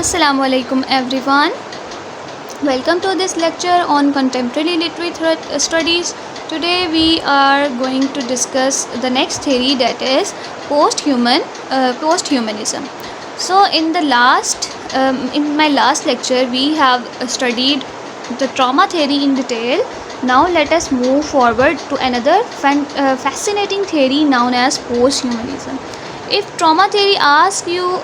Assalamu alaikum everyone. Welcome to this lecture on contemporary literary studies. Today we are going to discuss the next theory, that is posthumanism. So in my last lecture we have studied the trauma theory in detail. Now let us move forward to another fascinating theory known as posthumanism. If trauma theory asks you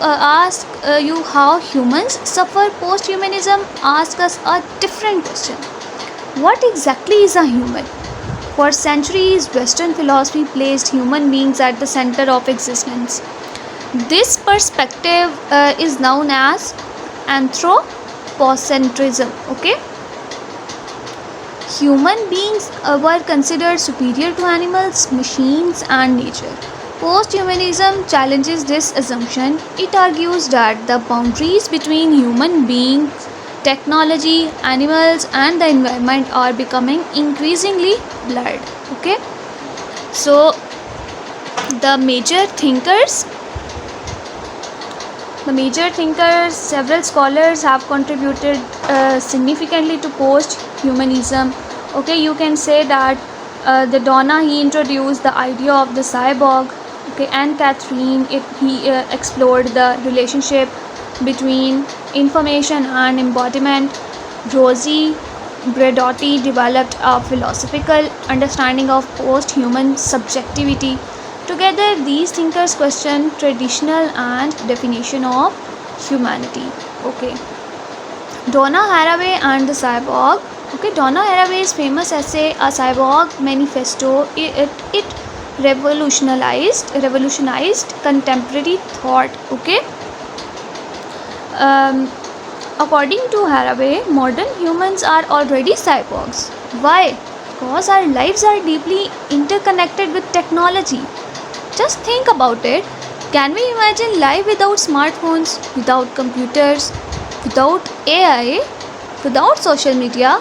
how humans suffer, posthumanism asks us a different question. What exactly is a human? For centuries, Western philosophy placed human beings at the center of existence. This perspective is known as anthropocentrism. Okay, human beings were considered superior to animals, machines, and nature. Posthumanism challenges this assumption. It argues that the boundaries between human beings, technology, animals, and the environment are becoming increasingly blurred. Okay, so the major thinkers, several scholars have contributed significantly to posthumanism. Okay, you can say that the Donna, he introduced the idea of the cyborg. Okay, and Catherine, he explored the relationship between information and embodiment. Rosie Bradotti developed a philosophical understanding of post-human subjectivity. Together, these thinkers question traditional and definition of humanity. Okay, Donna Haraway and the cyborg. Okay, Donna Haraway's famous essay, A Cyborg Manifesto, it revolutionized contemporary thought. Okay, according to Haraway, modern humans are already cyborgs. Why? Because our lives are deeply interconnected with technology. Just think about it. Can we imagine life without smartphones, without computers, without AI, without social media?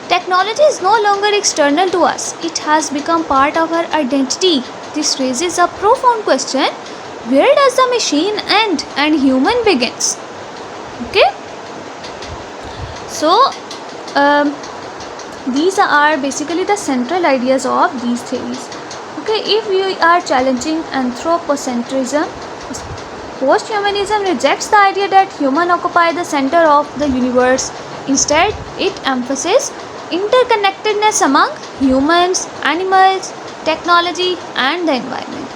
Technology is no longer external to us. It has become part of our identity. This raises a profound question. Where does the machine end and human begins? Okay. So, these are basically the central ideas of these theories. Okay, if we are challenging anthropocentrism, posthumanism rejects the idea that humans occupy the center of the universe. Instead, it emphasizes interconnectedness among humans, animals, technology, and the environment.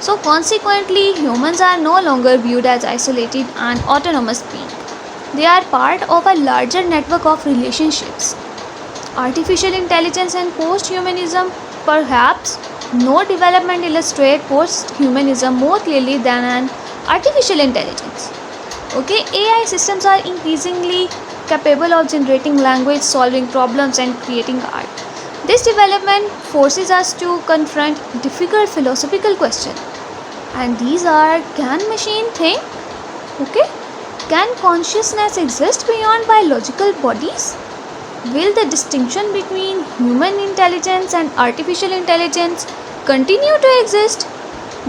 So, consequently, humans are no longer viewed as isolated and autonomous beings. They are part of a larger network of relationships. Artificial intelligence and posthumanism, perhaps no development illustrate posthumanism more clearly than an artificial intelligence. Okay, AI systems are increasingly capable of generating language, solving problems, and creating art. This development forces us to confront difficult philosophical questions. And these are: can machine think? Okay? Can consciousness exist beyond biological bodies? Will the distinction between human intelligence and artificial intelligence continue to exist?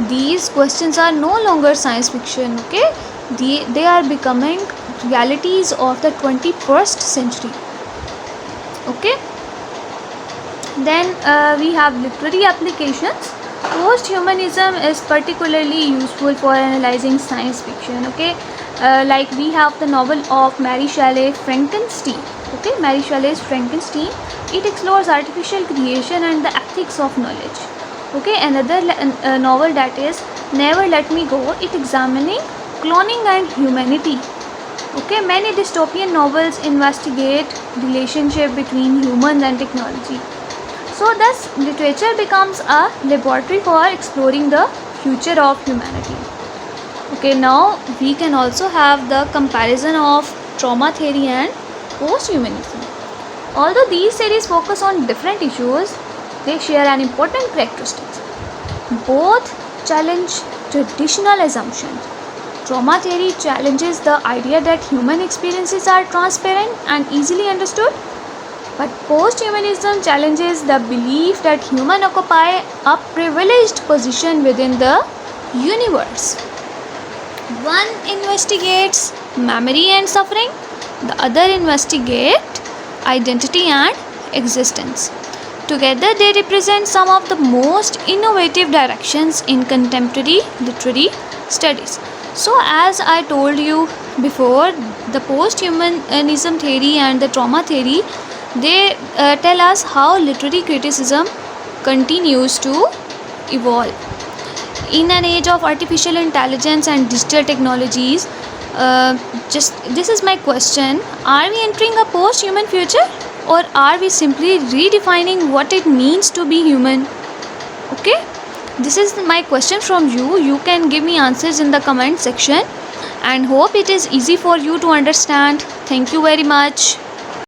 These questions are no longer science fiction. Okay? They are becoming realities of the 21st century. Okay, then we have literary applications. Posthumanism is particularly useful for analyzing science fiction. Okay, like we have the novel of Mary Shelley, Frankenstein. Okay, Mary Shelley's Frankenstein. It explores artificial creation and the ethics of knowledge. Okay, another novel, that is Never Let Me Go. It examining cloning and humanity. Okay, many dystopian novels investigate relationship between humans and technology. So thus literature becomes a laboratory for exploring the future of humanity. Okay, now we can also have the comparison of trauma theory and posthumanism. Although these theories focus on different issues, they share an important characteristic. Both challenge traditional assumptions. Trauma theory challenges the idea that human experiences are transparent and easily understood, but posthumanism challenges the belief that humans occupy a privileged position within the universe. One investigates memory and suffering. The other investigate identity and existence. Together, they represent some of the most innovative directions in contemporary literary studies. So, as I told you before, the posthumanism theory and the trauma theory, they tell us how literary criticism continues to evolve. In an age of artificial intelligence and digital technologies, just this is my question: are we entering a post-human future, or are we simply redefining what it means to be human? Okay, this is my question from you. You can give me answers in the comment section, and hope it is easy for you to understand. Thank you very much.